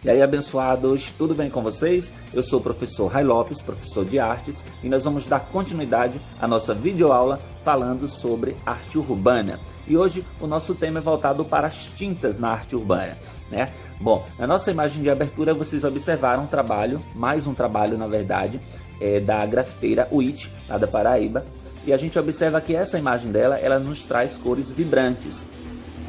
E aí, abençoados, tudo bem com vocês? Eu sou o professor Ray Lopes, professor de artes, e nós vamos dar continuidade à nossa videoaula falando sobre arte urbana. E hoje o nosso tema é voltado para as tintas na arte urbana, né? Bom, na nossa imagem de abertura vocês observaram um trabalho, mais um trabalho na verdade, da grafiteira Witch, lá da Paraíba, e a gente observa que essa imagem dela, ela nos traz cores vibrantes,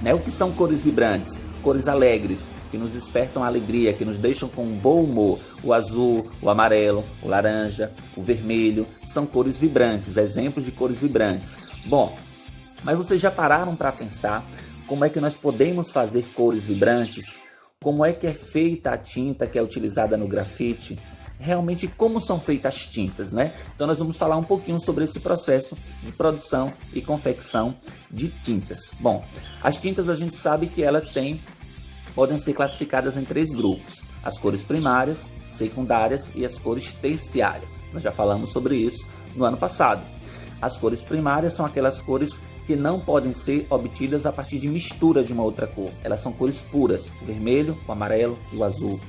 né? O que são cores vibrantes? Cores alegres, que nos despertam alegria, que nos deixam com um bom humor. O azul, o amarelo, o laranja, o vermelho, são cores vibrantes, exemplos de cores vibrantes. Bom, mas vocês já pararam para pensar como é que nós podemos fazer cores vibrantes? Como é que é feita a tinta que é utilizada no grafite? Realmente como são feitas as tintas, né? Então nós vamos falar um pouquinho sobre esse processo de produção e confecção de tintas. Bom, as tintas a gente sabe que elas podem ser classificadas em 3 grupos: as cores primárias, secundárias e as cores terciárias. Nós já falamos sobre isso no ano passado. As cores primárias são aquelas cores que não podem ser obtidas a partir de mistura de uma outra cor. Elas são cores puras: o vermelho, o amarelo e o azul.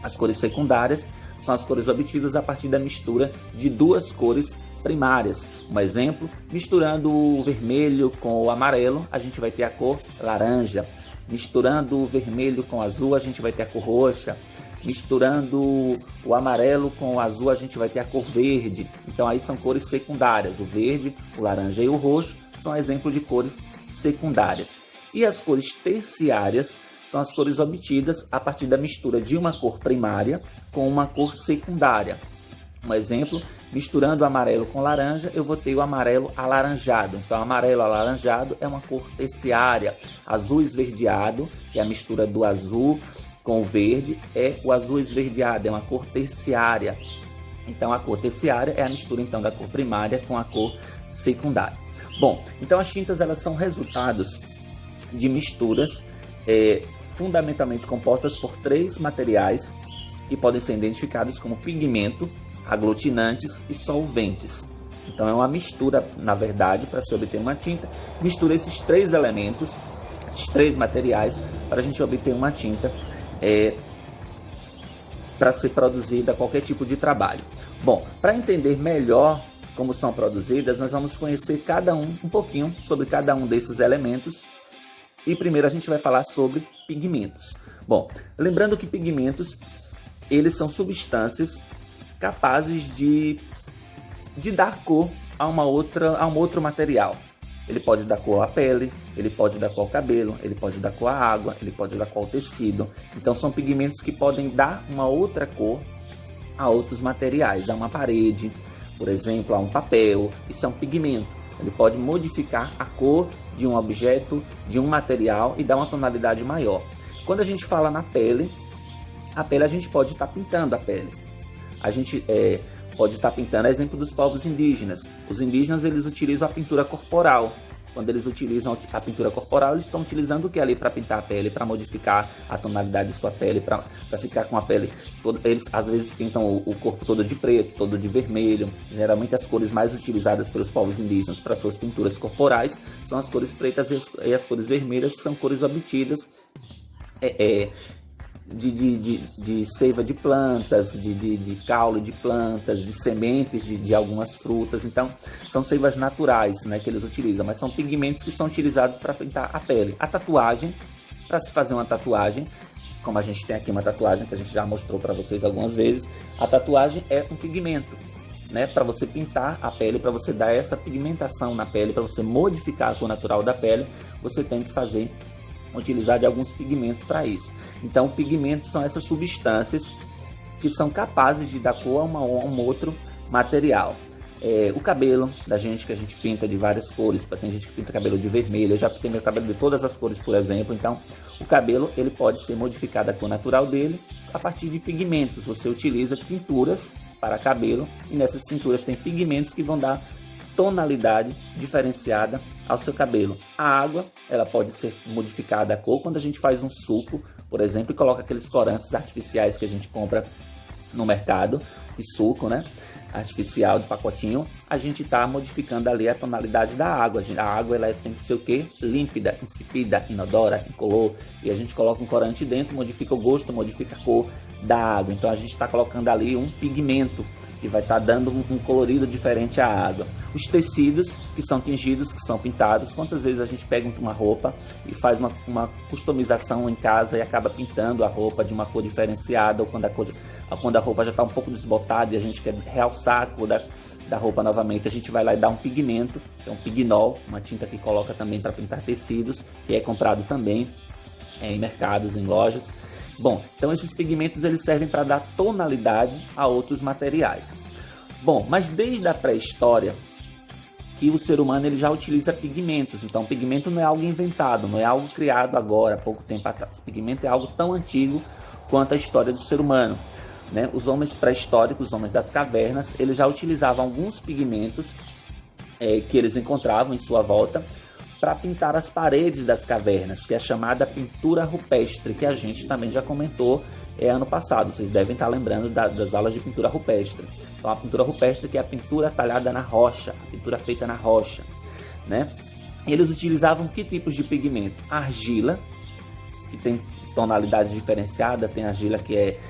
As cores secundárias são as cores obtidas a partir da mistura de 2 cores primárias. Um exemplo, misturando o vermelho com o amarelo, a gente vai ter a cor laranja. Misturando o vermelho com o azul, a gente vai ter a cor roxa. Misturando o amarelo com o azul, a gente vai ter a cor verde. Então aí são cores secundárias. O verde, o laranja e o roxo são exemplos de cores secundárias. E as cores terciárias são as cores obtidas a partir da mistura de uma cor primária com uma cor secundária. Um exemplo, misturando o amarelo com laranja, eu vou ter o amarelo alaranjado. Então, amarelo alaranjado é uma cor terciária. Azul esverdeado, que é a mistura do azul com o verde, é o azul esverdeado, é uma cor terciária. Então, a cor terciária é a mistura então da cor primária com a cor secundária. Bom, então as tintas elas são resultados de misturas fundamentalmente compostas por 3 materiais que podem ser identificados como pigmento, aglutinantes e solventes. Então é uma mistura, na verdade, para se obter uma tinta, mistura esses 3 elementos, esses 3 materiais, para a gente obter uma tinta para ser produzida qualquer tipo de trabalho. Bom, para entender melhor como são produzidas, nós vamos conhecer um pouquinho sobre cada um desses elementos. E primeiro a gente vai falar sobre pigmentos. Bom, lembrando que pigmentos, eles são substâncias capazes de dar cor a um outro material. Ele pode dar cor à pele, ele pode dar cor ao cabelo, ele pode dar cor à água, ele pode dar cor ao tecido. Então são pigmentos que podem dar uma outra cor a outros materiais, a uma parede, por exemplo, a um papel. Isso é um pigmento. Ele pode modificar a cor de um objeto, de um material e dar uma tonalidade maior. Quando a gente fala na pele, a gente pode estar pintando a pele. A gente pode estar pintando, exemplo dos povos indígenas. Os indígenas, eles utilizam a pintura corporal. Quando eles utilizam a pintura corporal, eles estão utilizando o que ali para pintar a pele, para modificar a tonalidade de sua pele, para ficar com a pele toda. Eles às vezes pintam o corpo todo de preto, todo de vermelho. Geralmente as cores mais utilizadas pelos povos indígenas para suas pinturas corporais são as cores pretas e as cores vermelhas, que são cores obtidas de seiva de plantas, de caule de plantas, de sementes de algumas frutas. Então, são seivas naturais, né, que eles utilizam, mas são pigmentos que são utilizados para pintar a pele. A tatuagem, para se fazer uma tatuagem, como a gente tem aqui uma tatuagem que a gente já mostrou para vocês algumas vezes, a tatuagem é um pigmento, né, para você pintar a pele, para você dar essa pigmentação na pele, para você modificar a cor natural da pele, você tem que utilizar de alguns pigmentos para isso. Então, pigmentos são essas substâncias que são capazes de dar cor a um outro material. O cabelo da gente, que a gente pinta de várias cores, tem gente que pinta cabelo de vermelho, eu já pintei meu cabelo de todas as cores, por exemplo. Então, o cabelo ele pode ser modificado a cor natural dele a partir de pigmentos. Você utiliza tinturas para cabelo e nessas tinturas tem pigmentos que vão dar tonalidade diferenciada ao seu cabelo. A água, ela pode ser modificada a cor quando a gente faz um suco, por exemplo, e coloca aqueles corantes artificiais que a gente compra no mercado, de suco, né, artificial de pacotinho. a gente está modificando ali a tonalidade da água. A água ela tem que ser o quê? Límpida, insípida, inodora, incolor. E a gente coloca um corante dentro, modifica o gosto, modifica a cor da água. Então a gente está colocando ali um pigmento que vai estar dando um colorido diferente à água. Os tecidos que são tingidos, que são pintados. Quantas vezes a gente pega uma roupa e faz uma customização em casa e acaba pintando a roupa de uma cor diferenciada, ou quando a roupa já está um pouco desbotada e a gente quer realçar a cor da roupa novamente, a gente vai lá e dá um pigmento, que é um pignol, uma tinta que coloca também para pintar tecidos, que é comprado também em mercados, em lojas. Bom, então esses pigmentos eles servem para dar tonalidade a outros materiais. Bom, mas desde a pré-história que o ser humano ele já utiliza pigmentos. Então pigmento não é algo inventado, não é algo criado agora, há pouco tempo atrás. Pigmento é algo tão antigo quanto a história do ser humano. Né? Os homens pré-históricos, os homens das cavernas, eles já utilizavam alguns pigmentos que eles encontravam em sua volta para pintar as paredes das cavernas, que é a chamada pintura rupestre, que a gente também já comentou ano passado. Vocês devem estar lembrando das aulas de pintura rupestre. Então a pintura rupestre que é a pintura talhada na rocha, a pintura feita na rocha. Né? Eles utilizavam que tipos de pigmento? Argila, que tem tonalidade diferenciada, tem argila que é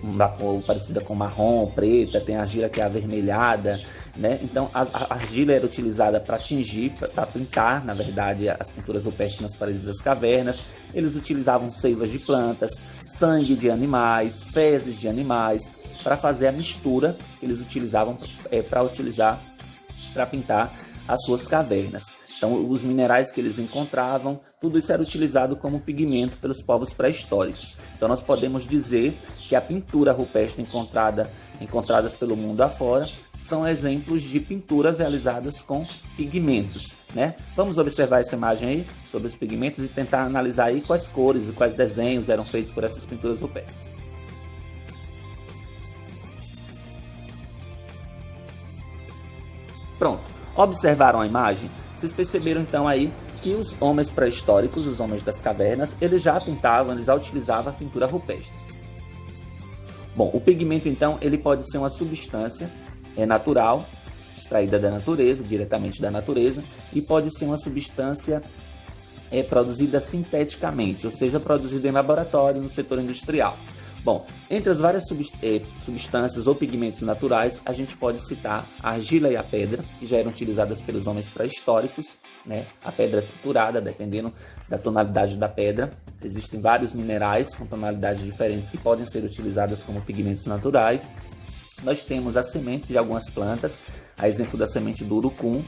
uma cor parecida com marrom, preta, tem argila que é avermelhada, né? Então a argila era utilizada para tingir, para pintar, na verdade, as pinturas rupestres nas paredes das cavernas. Eles utilizavam seivas de plantas, sangue de animais, fezes de animais, para fazer a mistura que eles utilizavam para pintar as suas cavernas. Então, os minerais que eles encontravam, tudo isso era utilizado como pigmento pelos povos pré-históricos. Então, nós podemos dizer que a pintura rupestre encontradas pelo mundo afora são exemplos de pinturas realizadas com pigmentos. Né? Vamos observar essa imagem aí sobre os pigmentos e tentar analisar aí quais cores e quais desenhos eram feitos por essas pinturas rupestres. Pronto, observaram a imagem? Vocês perceberam então aí que os homens pré-históricos, os homens das cavernas, eles já utilizavam a pintura rupestre. Bom, o pigmento então, ele pode ser uma substância natural, extraída da natureza, diretamente da natureza, e pode ser uma substância produzida sinteticamente, ou seja, produzida em laboratório, no setor industrial. Bom, entre as várias substâncias ou pigmentos naturais, a gente pode citar a argila e a pedra, que já eram utilizadas pelos homens pré-históricos, né? A pedra triturada, dependendo da tonalidade da pedra. Existem vários minerais com tonalidades diferentes que podem ser utilizadas como pigmentos naturais. Nós temos as sementes de algumas plantas, a exemplo da semente do urucum,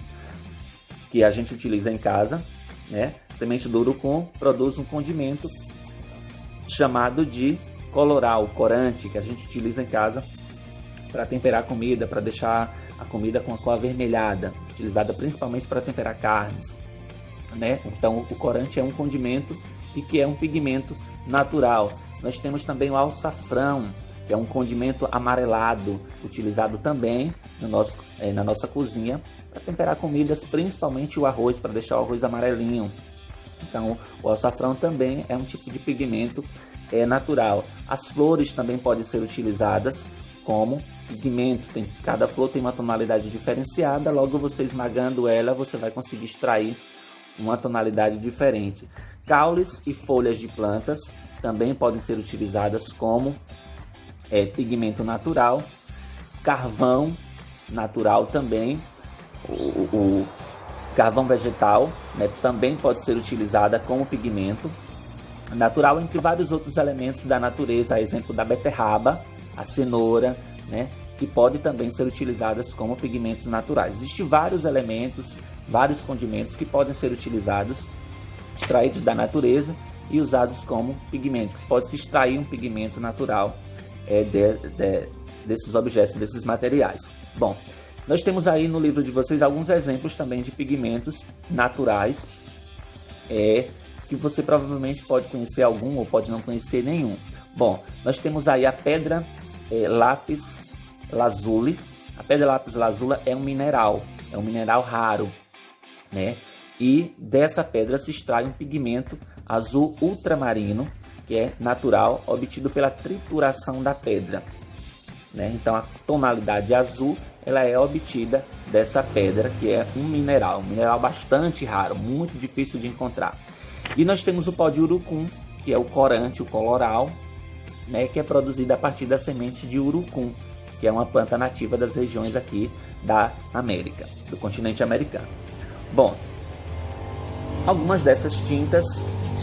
que a gente utiliza em casa, né? A semente do urucum produz um condimento chamado de coloral, corante, que a gente utiliza em casa para temperar a comida, para deixar a comida com a cor avermelhada, utilizada principalmente para temperar carnes. Né? Então o corante é um condimento e que é um pigmento natural. Nós temos também o alçafrão, que é um condimento amarelado, utilizado também na nossa cozinha para temperar comidas, principalmente o arroz, para deixar o arroz amarelinho. Então o alçafrão também é um tipo de pigmento natural. As flores também podem ser utilizadas como pigmento. Cada flor tem uma tonalidade diferenciada, logo você esmagando ela, você vai conseguir extrair uma tonalidade diferente. Caules e folhas de plantas também podem ser utilizadas como pigmento natural. Carvão natural também, o carvão vegetal, né, também pode ser utilizada como pigmento natural, entre vários outros elementos da natureza, a exemplo da beterraba, a cenoura, né, que podem também ser utilizadas como pigmentos naturais. Existem vários elementos, vários condimentos que podem ser utilizados, extraídos da natureza e usados como pigmentos. Pode-se extrair um pigmento natural desses objetos, desses materiais. Bom, nós temos aí no livro de vocês alguns exemplos também de pigmentos naturais, que você provavelmente pode conhecer algum ou pode não conhecer nenhum. Bom, nós temos aí a pedra lápis lazuli. A pedra lápis lazuli é um mineral raro, né? E dessa pedra se extrai um pigmento azul ultramarino, que é natural, obtido pela trituração da pedra, né? Então a tonalidade azul ela é obtida dessa pedra, que é um mineral bastante raro, muito difícil de encontrar. E nós temos o pó de urucum, que é o corante, o coloral, né, que é produzido a partir da semente de urucum, que é uma planta nativa das regiões aqui da América, do continente americano. Bom, algumas dessas tintas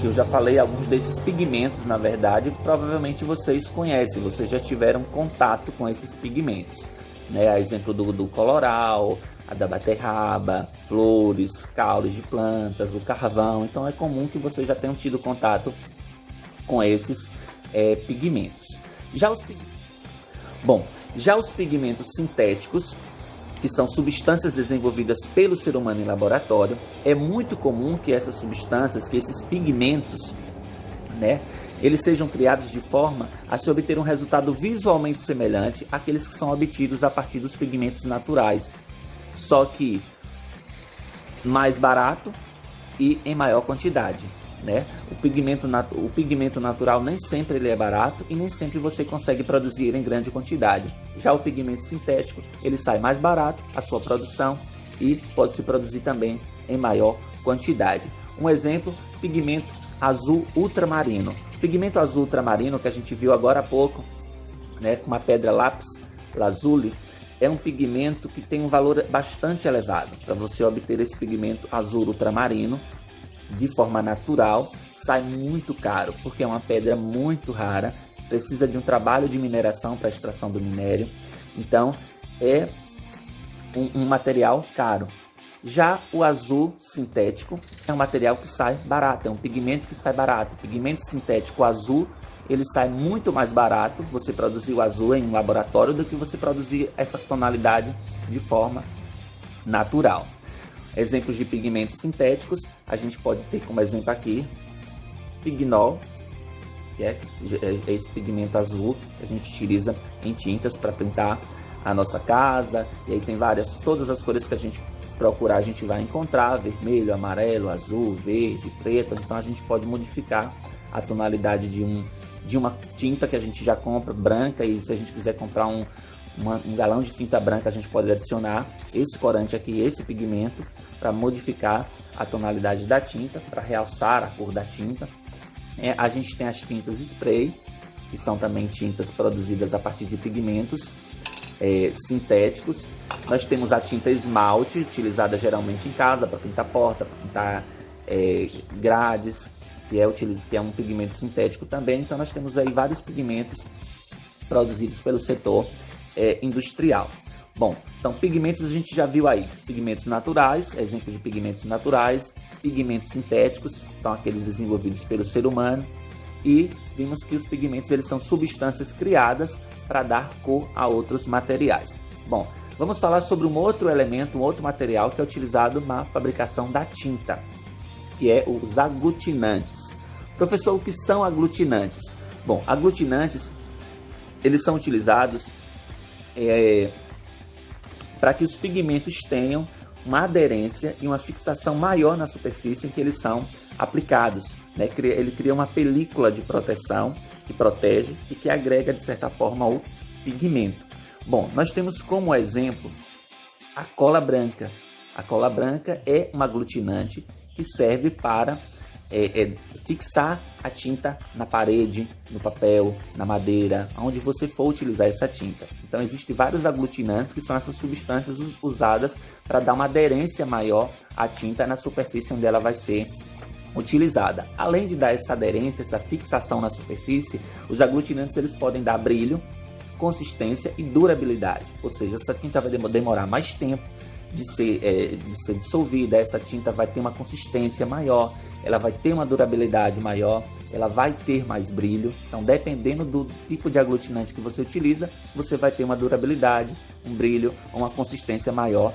que eu já falei, alguns desses pigmentos, na verdade, provavelmente vocês conhecem, vocês já tiveram contato com esses pigmentos, né? A exemplo do coloral, a da beterraba, flores, caules de plantas, o carvão. Então é comum que vocês já tenham tido contato com esses pigmentos. Já os pigmentos sintéticos, que são substâncias desenvolvidas pelo ser humano em laboratório, é muito comum que essas substâncias, que esses pigmentos, né, eles sejam criados de forma a se obter um resultado visualmente semelhante àqueles que são obtidos a partir dos pigmentos naturais, só que mais barato e em maior quantidade, né? O pigmento natural nem sempre ele é barato e nem sempre você consegue produzir ele em grande quantidade. Já o pigmento sintético, ele sai mais barato a sua produção e pode se produzir também em maior quantidade. Um exemplo, pigmento azul ultramarino. Pigmento azul ultramarino que a gente viu agora há pouco, né, com uma pedra lápis lazuli, é um pigmento que tem um valor bastante elevado. Para você obter esse pigmento azul ultramarino de forma natural, sai muito caro, porque é uma pedra muito rara, precisa de um trabalho de mineração para a extração do minério, então é um material caro. Já o azul sintético é um material que sai barato, é um pigmento que sai barato. O pigmento sintético azul, ele sai muito mais barato, você produzir o azul em um laboratório, do que você produzir essa tonalidade de forma natural. Exemplos de pigmentos sintéticos, a gente pode ter como exemplo aqui, pignol, que é esse pigmento azul que a gente utiliza em tintas para pintar a nossa casa, e aí tem todas as cores que a gente procurar, a gente vai encontrar, vermelho, amarelo, azul, verde, preto, então a gente pode modificar a tonalidade de uma tinta que a gente já compra, branca, e se a gente quiser comprar um galão de tinta branca, a gente pode adicionar esse corante aqui, esse pigmento, para modificar a tonalidade da tinta, para realçar a cor da tinta. A gente tem as tintas spray, que são também tintas produzidas a partir de pigmentos sintéticos. Nós temos a tinta esmalte, utilizada geralmente em casa, para pintar porta, para pintar grades, que é um pigmento sintético também. Então nós temos aí vários pigmentos produzidos pelo setor industrial. Bom, então pigmentos a gente já viu aí, os pigmentos naturais, exemplos de pigmentos naturais, pigmentos sintéticos, então aqueles desenvolvidos pelo ser humano, e vimos que os pigmentos eles são substâncias criadas para dar cor a outros materiais. Bom, vamos falar sobre um outro elemento, um outro material que é utilizado na fabricação da tinta, que é os aglutinantes. Professor, o que são aglutinantes? Bom, aglutinantes eles são utilizados para que os pigmentos tenham uma aderência e uma fixação maior na superfície em que eles são aplicados, né? Ele cria uma película de proteção que protege e que agrega, de certa forma, o pigmento. Bom, nós temos como exemplo a cola branca. A cola branca é um aglutinante que serve para fixar a tinta na parede, no papel, na madeira, onde você for utilizar essa tinta. Então existem vários aglutinantes que são essas substâncias usadas para dar uma aderência maior à tinta na superfície onde ela vai ser utilizada. Além de dar essa aderência, essa fixação na superfície, os aglutinantes eles podem dar brilho, consistência e durabilidade, ou seja, essa tinta vai demorar mais tempo de ser dissolvida, essa tinta vai ter uma consistência maior, ela vai ter uma durabilidade maior, ela vai ter mais brilho. Então, dependendo do tipo de aglutinante que você utiliza, você vai ter uma durabilidade, um brilho, uma consistência maior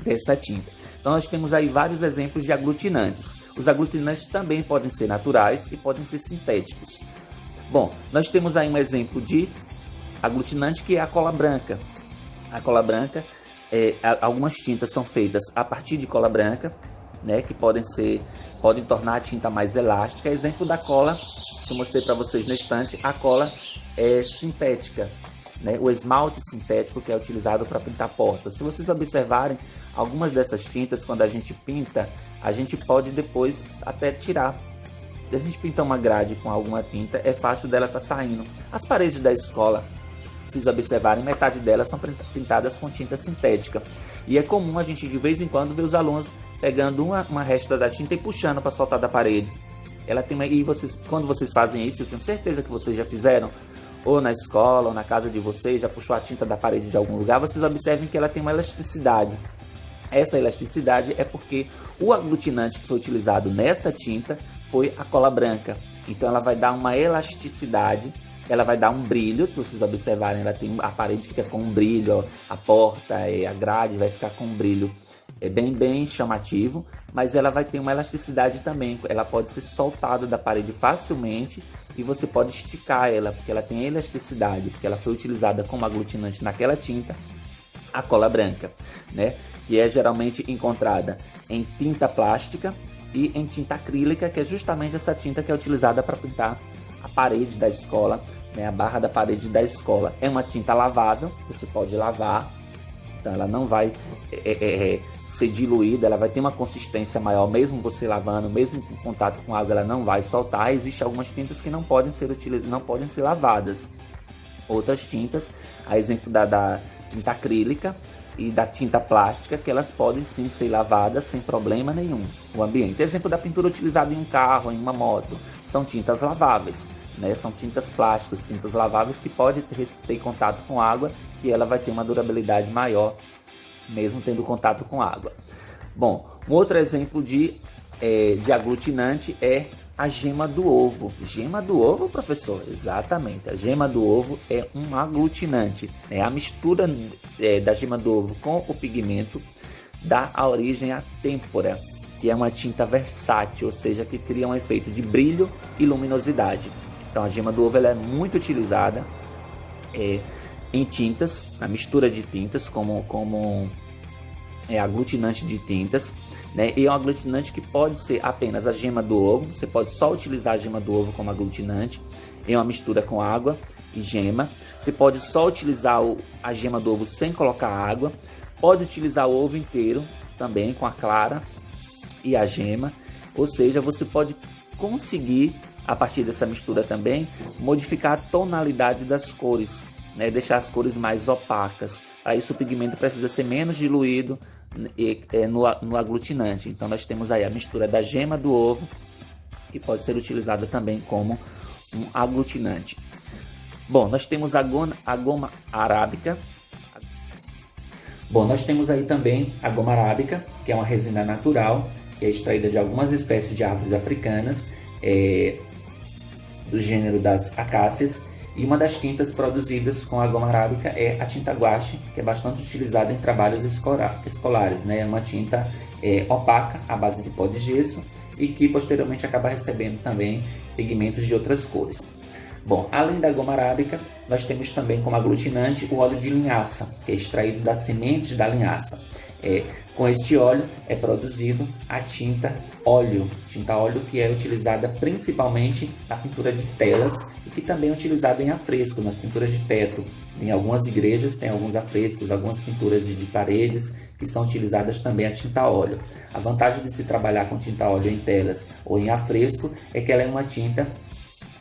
dessa tinta. Então, nós temos aí vários exemplos de aglutinantes. Os aglutinantes também podem ser naturais e podem ser sintéticos. Bom, nós temos aí um exemplo de aglutinante que é a cola branca. A cola branca, algumas tintas são feitas a partir de cola branca, né, que podem tornar a tinta mais elástica. Exemplo da cola que eu mostrei para vocês na estante, a cola sintética, né, o esmalte sintético que é utilizado para pintar portas. Se vocês observarem, algumas dessas tintas, quando a gente pinta, a gente pode depois até tirar. Se a gente pintar uma grade com alguma tinta, é fácil dela estar saindo. As paredes da escola, se vocês observarem, metade delas são pintadas com tinta sintética. E é comum a gente de vez em quando ver os alunos pegando uma resta da tinta e puxando para soltar da parede. Quando vocês fazem isso, eu tenho certeza que vocês já fizeram, ou na escola, ou na casa de vocês, já puxou a tinta da parede de algum lugar, vocês observem que ela tem uma elasticidade. Essa elasticidade é porque o aglutinante que foi utilizado nessa tinta foi a cola branca. Então ela vai dar uma elasticidade, ela vai dar um brilho. Se vocês observarem, a parede fica com um brilho, a porta, a grade vai ficar com um brilho bem chamativo, mas ela vai ter uma elasticidade também. Ela pode ser soltada da parede facilmente e você pode esticar ela, porque ela tem elasticidade, porque ela foi utilizada como aglutinante naquela tinta, a cola branca, né? Que é geralmente encontrada em tinta plástica e em tinta acrílica, que é justamente essa tinta que é utilizada para pintar a parede da escola, né? A barra da parede da escola. É uma tinta lavável, você pode lavar, então ela não vai ser diluída, ela vai ter uma consistência maior, mesmo você lavando, mesmo com contato com água, ela não vai soltar. Existem algumas tintas que não podem ser lavadas. Outras tintas, a exemplo da tinta acrílica e da tinta plástica, que elas podem sim ser lavadas sem problema nenhum no ambiente. Exemplo da pintura utilizada em um carro, em uma moto, são tintas laváveis, né? São tintas plásticas, tintas laváveis que podem ter contato com água, que ela vai ter uma durabilidade maior, mesmo tendo contato com água. Bom, um outro exemplo de aglutinante é a gema do ovo. Gema do ovo, professor? Exatamente. A gema do ovo é um aglutinante. A mistura da gema do ovo com o pigmento dá a origem à têmpora, que é uma tinta versátil, ou seja, que cria um efeito de brilho e luminosidade. Então a gema do ovo ela é muito utilizada em tintas, na mistura de tintas, como aglutinante de tintas, né? E é um aglutinante que pode ser apenas a gema do ovo. Você pode só utilizar a gema do ovo como aglutinante em uma mistura com água e gema. Você pode só utilizar a gema do ovo sem colocar água. Pode utilizar o ovo inteiro também com a clara e a gema. Ou seja, você pode conseguir, a partir dessa mistura também, modificar a tonalidade das cores, né? Deixar as cores mais opacas. Para isso o pigmento precisa ser menos diluído no aglutinante. Então nós temos aí a mistura da gema do ovo, que pode ser utilizada também como um aglutinante. Bom, nós temos a goma arábica. Bom, nós temos aí também a goma arábica, que é uma resina natural, que é extraída de algumas espécies de árvores africanas, do gênero das acácias. E uma das tintas produzidas com a goma arábica é a tinta guache, que é bastante utilizada em trabalhos escolares, né? É uma tinta opaca, à base de pó de gesso, e que posteriormente acaba recebendo também pigmentos de outras cores. Bom, além da goma arábica, nós temos também como aglutinante o óleo de linhaça, que é extraído das sementes da linhaça. Com este óleo é produzido a tinta óleo que é utilizada principalmente na pintura de telas e que também é utilizada em afresco, nas pinturas de teto. Em algumas igrejas tem alguns afrescos, algumas pinturas de paredes que são utilizadas também a tinta óleo. A vantagem de se trabalhar com tinta óleo em telas ou em afresco é que ela é uma tinta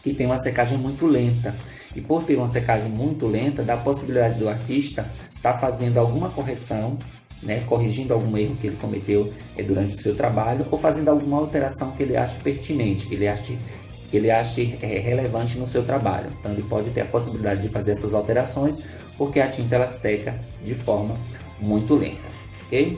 que tem uma secagem muito lenta. E por ter uma secagem muito lenta, dá a possibilidade do artista estar fazendo alguma correção, né, corrigindo algum erro que ele cometeu durante o seu trabalho, ou fazendo alguma alteração que ele ache pertinente, que ele ache relevante no seu trabalho. Então ele pode ter a possibilidade de fazer essas alterações, porque a tinta ela seca de forma muito lenta, ok?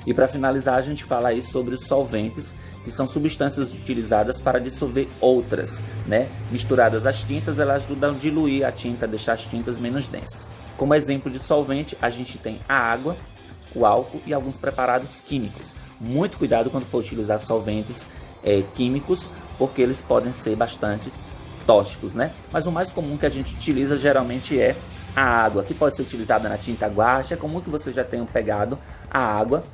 E para finalizar, a gente fala aí sobre os solventes, que são substâncias utilizadas para dissolver outras, né? Misturadas às tintas, elas ajudam a diluir a tinta, deixar as tintas menos densas. Como exemplo de solvente, a gente tem a água, o álcool e alguns preparados químicos. Muito cuidado quando for utilizar solventes químicos, porque eles podem ser bastante tóxicos, né? Mas o mais comum que a gente utiliza geralmente é a água, que pode ser utilizada na tinta guache. É comum que vocês já tenham pegado a água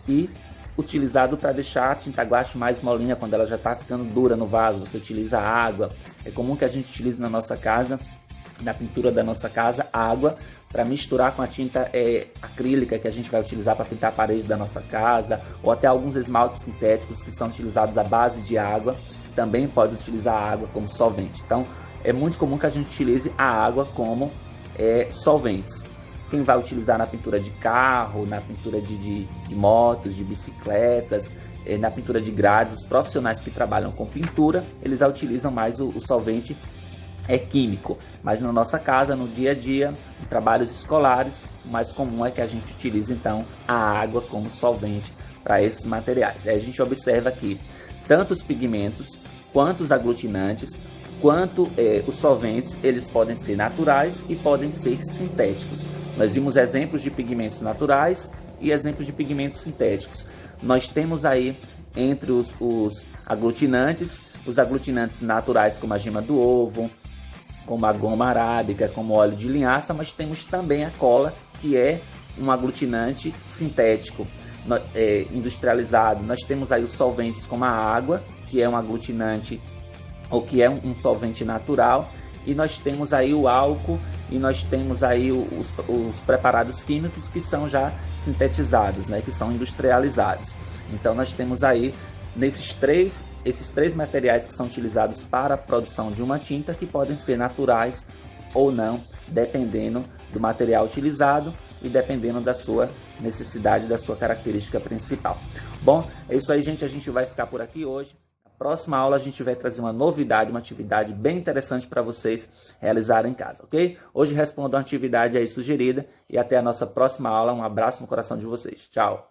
e utilizado para deixar a tinta guache mais molinha quando ela já está ficando dura no vaso. Você utiliza a água. É comum que a gente utilize na nossa casa na pintura da nossa casa, água, para misturar com a tinta acrílica que a gente vai utilizar para pintar a parede da nossa casa, ou até alguns esmaltes sintéticos que são utilizados à base de água, também pode utilizar a água como solvente. Então, é muito comum que a gente utilize a água como solventes. Quem vai utilizar na pintura de carro, na pintura de motos, de bicicletas, na pintura de grades, os profissionais que trabalham com pintura, eles já utilizam mais o solvente químico. Mas na nossa casa, no dia a dia, em trabalhos escolares, o mais comum é que a gente utilize então a água como solvente para esses materiais. A gente observa aqui tanto os pigmentos, quanto os aglutinantes, quanto os solventes, eles podem ser naturais e podem ser sintéticos. Nós vimos exemplos de pigmentos naturais e exemplos de pigmentos sintéticos. Nós temos aí entre os aglutinantes, os aglutinantes naturais como a gema do ovo, como a goma arábica, como o óleo de linhaça, mas temos também a cola, que é um aglutinante sintético, industrializado. Nós temos aí os solventes como a água, que é um aglutinante ou que é um solvente natural, e nós temos aí o álcool, e nós temos aí os preparados químicos que são já sintetizados, né, que são industrializados. Então nós temos aí esses três materiais que são utilizados para a produção de uma tinta, que podem ser naturais ou não, dependendo do material utilizado e dependendo da sua necessidade, da sua característica principal. Bom, é isso aí, gente, a gente vai ficar por aqui hoje. Próxima aula a gente vai trazer uma novidade, uma atividade bem interessante para vocês realizarem em casa, ok? Hoje respondo a atividade aí sugerida e até a nossa próxima aula. Um abraço no coração de vocês. Tchau!